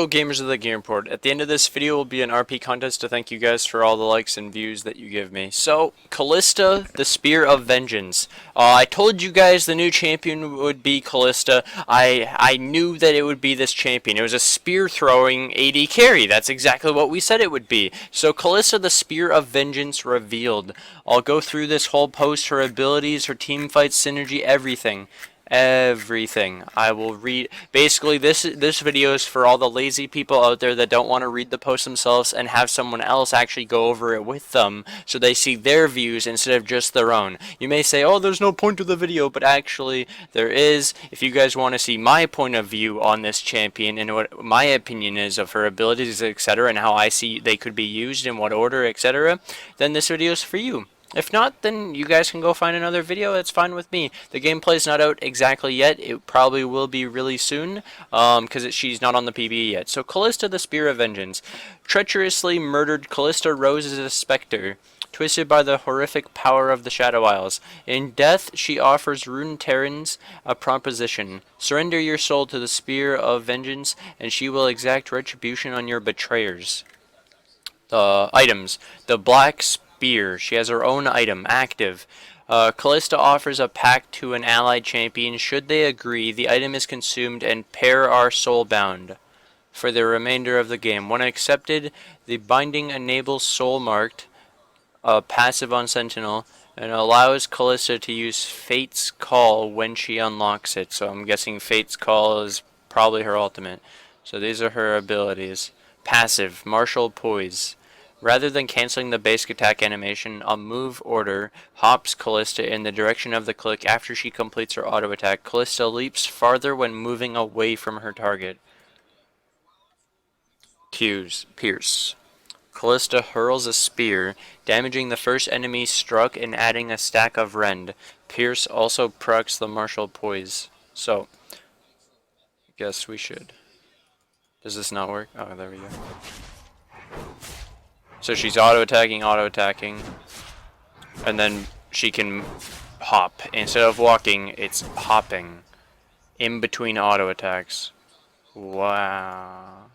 Hello gamers of the Game Report. At the end of this video will be an RP contest to thank you guys for all the likes and views that you give me. So, Kalista, the Spear of Vengeance. I told you guys the new champion would be Kalista. I knew that it would be this champion. It was a spear throwing AD carry. That's exactly what we said it would be. So Kalista, the Spear of Vengeance revealed. I'll go through this whole post, her abilities, her team fights, synergy, everything. I will read. Basically, this video is for all the lazy people out there that don't want to read the post themselves and have someone else actually go over it with them so they see their views instead of just their own. You may say, oh, there's no point to the video, but actually there is. If you guys want to see my point of view on this champion and what my opinion is of her abilities, etc., and how I see they could be used in what order, etc., then this video is for you. If not, then you guys can go find another video. That's fine with me. The gameplay's not out exactly yet. It probably will be really soon, because she's not on the PBE yet. So, Kalista, the Spear of Vengeance. Treacherously murdered, Kalista rose as a specter, twisted by the horrific power of the Shadow Isles. In death, she offers Rune Terrans a proposition. Surrender your soul to the Spear of Vengeance, and she will exact retribution on your betrayers. Items. The Black Spear. She has her own item, active. Kalista offers a pact to an allied champion. Should they agree, the item is consumed and pair are soulbound for the remainder of the game. When accepted, the binding enables soul marked, passive on Sentinel, and allows Kalista to use Fate's Call when she unlocks it. So I'm guessing Fate's Call is probably her ultimate. So these are her abilities. Passive, Martial Poise. Rather than cancelling the basic attack animation, a move order hops Kalista in the direction of the click after she completes her auto attack. Kalista leaps farther when moving away from her target. Pierce. Kalista hurls a spear, damaging the first enemy struck and adding a stack of Rend. Pierce also procs the Martial Poise. So, I guess we should. Does this not work? Oh, there we go. So she's auto-attacking, and then she can hop. Instead of walking, it's hopping in between auto-attacks. Wow.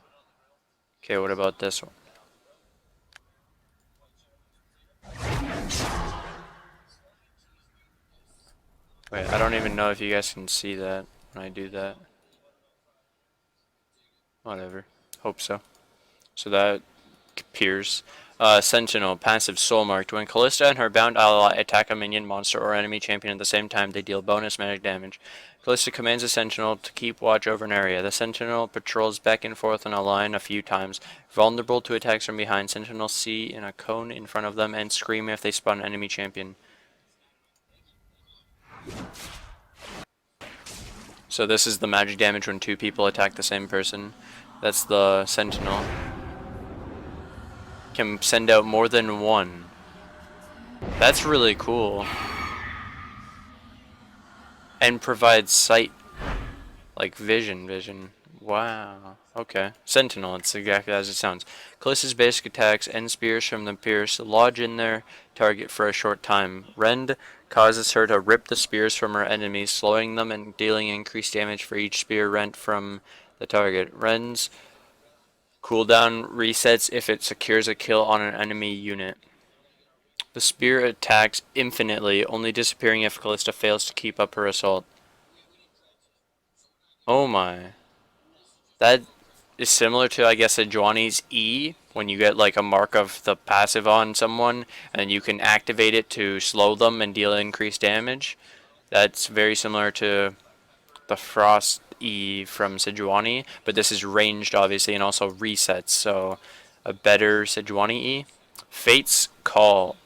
Okay, what about this one? Wait, I don't even know if you guys can see that when I do that. Whatever. Hope so. So that Pierce. Sentinel, passive soul marked. When Kalista and her bound ally attack a minion, monster, or enemy champion at the same time, they deal bonus magic damage. Kalista commands a Sentinel to keep watch over an area. The Sentinel patrols back and forth in a line a few times. Vulnerable to attacks from behind, Sentinels see in a cone in front of them and scream if they spot an enemy champion. So this is the magic damage when two people attack the same person. That's the Sentinel. Can send out more than one. That's really cool. And provides sight, like vision. Wow. Okay. Sentinel, it's exactly as it sounds. Kalista's basic attacks and spears from the Pierce lodge in their target for a short time. Rend causes her to rip the spears from her enemies, slowing them and dealing increased damage for each spear rent from the target. Rend's cooldown resets if it secures a kill on an enemy unit. The spear attacks infinitely, only disappearing if Kalista fails to keep up her assault. Oh my. That is similar to, I guess, Sejuani's E, when you get like a mark of the passive on someone, and you can activate it to slow them and deal increased damage. That's very similar to the Frost E from Sejuani, but this is ranged obviously and also resets, so a better Sejuani E. Fate's Call.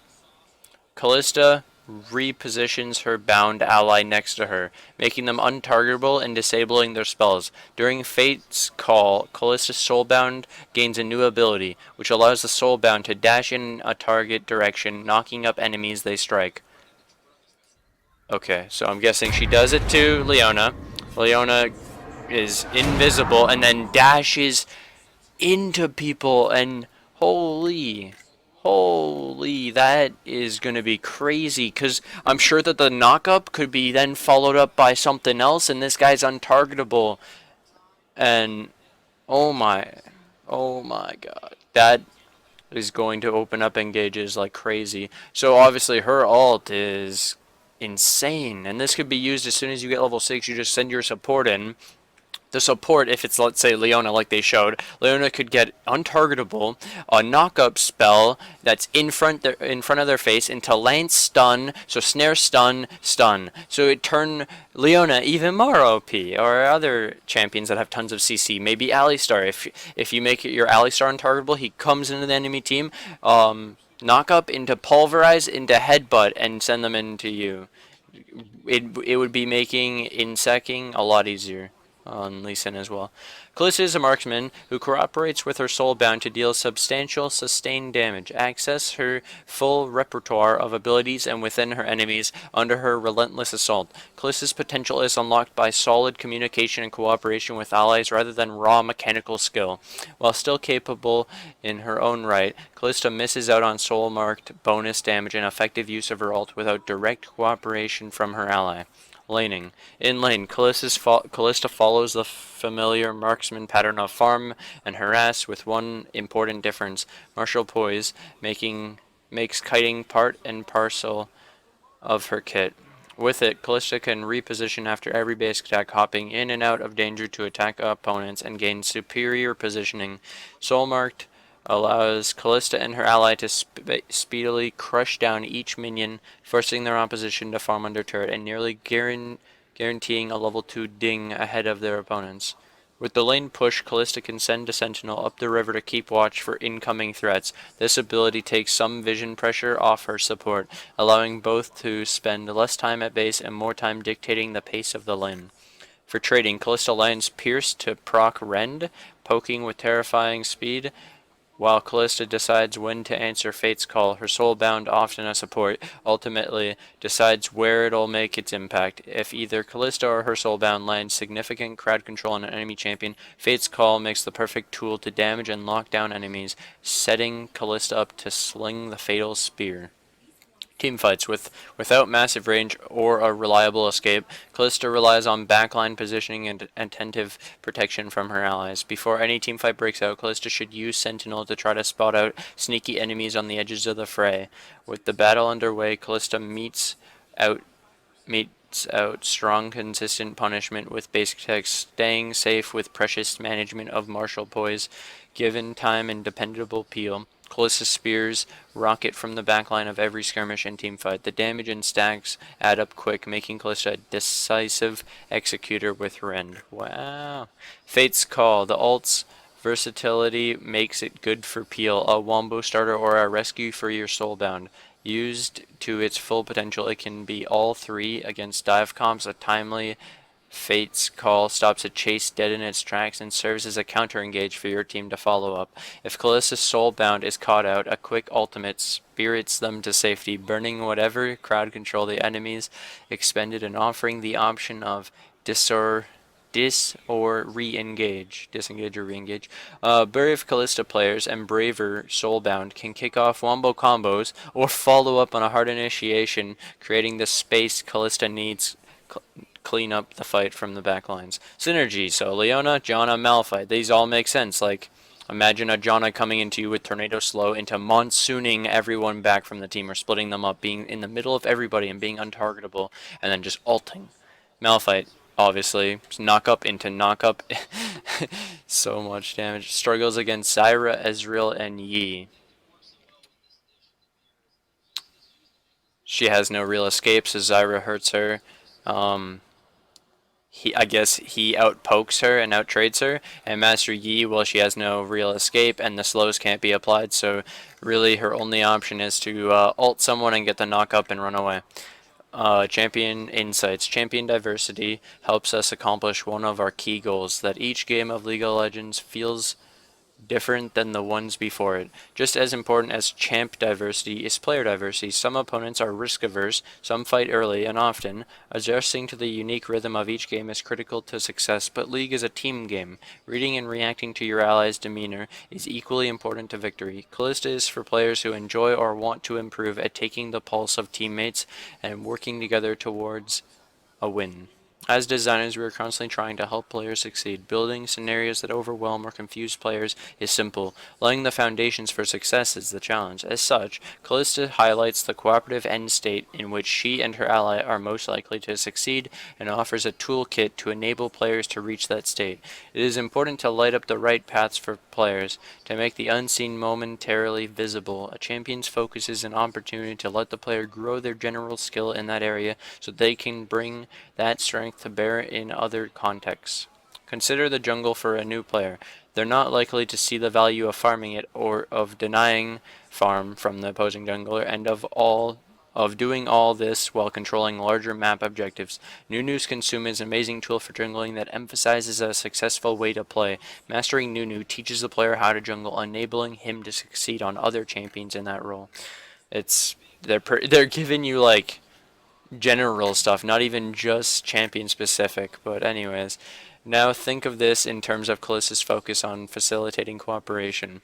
Kalista repositions her bound ally next to her, making them untargetable and disabling their spells. During Fate's Call, Kalista Soulbound gains a new ability, which allows the Soulbound to dash in a target direction, knocking up enemies they strike. Okay, so I'm guessing she does it to Leona. Leona is invisible and then dashes into people, and holy, that is going to be crazy, because I'm sure that the knockup could be then followed up by something else, and this guy's untargetable. And Oh my. Oh my god. That is going to open up engages like crazy. So obviously her ult is insane, and this could be used as soon as you get level 6. You just send your support in. The support, if it's, let's say, Leona, like they showed, Leona could get untargetable, a knock-up spell that's in front of their face into lance stun, so snare stun, stun. So it turn Leona even more OP, or other champions that have tons of CC. Maybe Alistar, if you make your Alistar untargetable, he comes into the enemy team, knock up into pulverize into headbutt and send them into you. It would be making insecking a lot easier on Lee Sin as well. Kalista is a marksman who cooperates with her soulbound to deal substantial sustained damage. Access her full repertoire of abilities and within her enemies under her relentless assault. Kalista's potential is unlocked by solid communication and cooperation with allies rather than raw mechanical skill. While still capable in her own right, Kalista misses out on soul-marked bonus damage and effective use of her ult without direct cooperation from her ally. Laning. In lane, Kalista follows the familiar marksman pattern of farm and harass with one important difference. Martial Poise makes kiting part and parcel of her kit. With it, Kalista can reposition after every basic attack, hopping in and out of danger to attack opponents and gain superior positioning. Soul Marked allows Kalista and her ally to speedily crush down each minion, forcing their opposition to farm under turret and nearly guaranteeing a level 2 ding ahead of their opponents. With the lane push, Kalista can send a sentinel up the river to keep watch for incoming threats. This ability takes some vision pressure off her support, allowing both to spend less time at base and more time dictating the pace of the lane. For trading, Kalista lands Pierce to proc Rend, poking with terrifying speed, while Kalista decides when to answer Fate's call. Her soulbound, often a support, ultimately decides where it'll make its impact. If either Kalista or her soulbound lands significant crowd control on an enemy champion, Fate's call makes the perfect tool to damage and lock down enemies, setting Kalista up to sling the fatal spear. Teamfights. Without massive range or a reliable escape, Kalista relies on backline positioning and attentive protection from her allies. Before any teamfight breaks out, Kalista should use Sentinel to try to spot out sneaky enemies on the edges of the fray. With the battle underway, Kalista meets out strong, consistent punishment with basic attacks, staying safe with precious management of Martial Poise, given time and dependable peel. Kalista's spears rocket from the backline of every skirmish and teamfight. The damage and stacks add up quick, making Kalista a decisive executor with Rend. Wow. Fate's Call. The ult's versatility makes it good for peel, a wombo starter, or a rescue for your soulbound. Used to its full potential, it can be all three against dive comps. A timely Fate's Call stops a chase dead in its tracks and serves as a counter-engage for your team to follow up. If Kalista's soulbound is caught out, a quick ultimate spirits them to safety, burning whatever crowd control the enemies expended and offering the option of disengage or re-engage. Brave Kalista players and braver Soulbound can kick off wombo combos or follow up on a hard initiation, creating the space Kalista needs clean up the fight from the backlines. Synergy. So Leona, Janna, Malphite. These all make sense. Like, imagine a Janna coming into you with Tornado Slow into monsooning everyone back from the team or splitting them up, being in the middle of everybody and being untargetable, and then just ulting. Malphite, obviously, knock up into knock up. So much damage. Struggles against Zyra, Ezreal, and Yi. She has no real escapes as Zyra hurts her. I guess he outpokes her and outtrades her, and Master Yi, well, she has no real escape, and the slows can't be applied, so really her only option is to ult someone and get the knock up and run away. Champion Insights. Champion diversity helps us accomplish one of our key goals, that each game of League of Legends feels different than the ones before it. Just as important as champ diversity is player diversity. Some opponents are risk averse, some fight early and often. Adjusting to the unique rhythm of each game is critical to success, but League is a team game. Reading and reacting to your allies' demeanor is equally important to victory. Kalista is for players who enjoy or want to improve at taking the pulse of teammates and working together towards a win. As designers, we are constantly trying to help players succeed. Building scenarios that overwhelm or confuse players is simple. Laying the foundations for success is the challenge. As such, Kalista highlights the cooperative end state in which she and her ally are most likely to succeed and offers a toolkit to enable players to reach that state. It is important to light up the right paths for players, to make the unseen momentarily visible. A champion's focus is an opportunity to let the player grow their general skill in that area so they can bring that strength to bear in other contexts. Consider the jungle for a new player. They're not likely to see the value of farming it or of denying farm from the opposing jungler and of doing all this while controlling larger map objectives. Nunu's Consume is an amazing tool for jungling that emphasizes a successful way to play. Mastering Nunu teaches the player how to jungle, enabling him to succeed on other champions in that role. They're giving you like general stuff, not even just champion specific. But anyways, now think of this in terms of Kalista's focus on facilitating cooperation.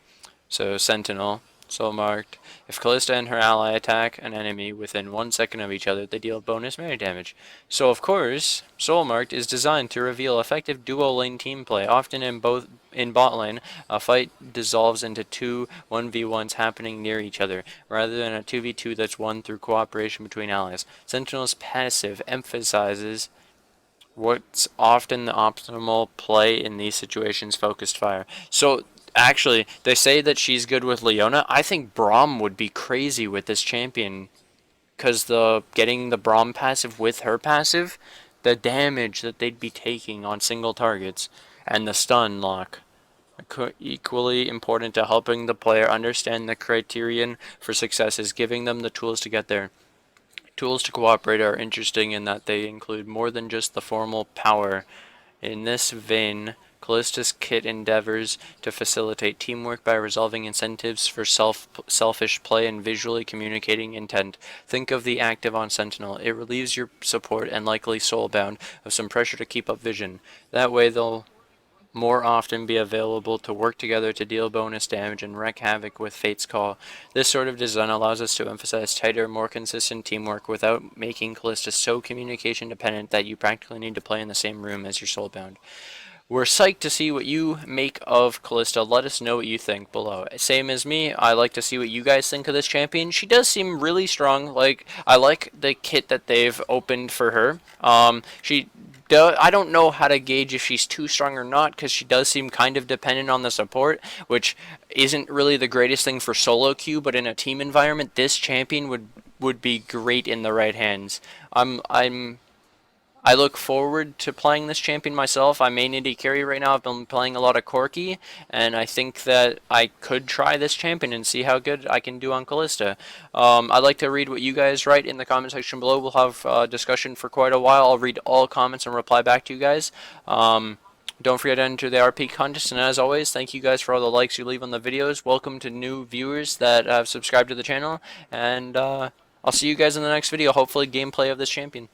So Sentinel, soul marked. If Kalista and her ally attack an enemy within 1 second of each other, they deal bonus melee damage. So of course, soul marked is designed to reveal effective duo lane team play. Often in bot lane, a fight dissolves into two 1v1s happening near each other, rather than a 2v2 that's won through cooperation between allies. Sentinel's passive emphasizes what's often the optimal play in these situations: focused fire. So actually, they say that she's good with Leona. I think Braum would be crazy with this champion, because getting the Braum passive with her passive, the damage that they'd be taking on single targets, and the stun lock, equally important to helping the player understand the criterion for success is giving them the tools to get there. Tools to cooperate are interesting in that they include more than just the formal power. In this vein, Kallista's kit endeavors to facilitate teamwork by resolving incentives for selfish play and visually communicating intent. Think of the active on Sentinel. It relieves your support and likely soulbound of some pressure to keep up vision. That way they'll more often be available to work together to deal bonus damage and wreak havoc with Fate's Call. This sort of design allows us to emphasize tighter, more consistent teamwork without making Kalista so communication dependent that you practically need to play in the same room as your soulbound. We're psyched to see what you make of Kalista. Let us know what you think below. Same as me, I like to see what you guys think of this champion. She does seem really strong. Like, I like the kit that they've opened for her. I don't know how to gauge if she's too strong or not, because she does seem kind of dependent on the support, which isn't really the greatest thing for solo queue, but in a team environment, this champion would be great in the right hands. I look forward to playing this champion myself. I'm main AD carry right now. I've been playing a lot of Corki, and I think that I could try this champion and see how good I can do on Kalista. I'd like to read what you guys write in the comment section below. We'll have a discussion for quite a while. I'll read all comments and reply back to you guys. Don't forget to enter the RP contest, and as always, thank you guys for all the likes you leave on the videos. Welcome to new viewers that have subscribed to the channel, and I'll see you guys in the next video. Hopefully gameplay of this champion.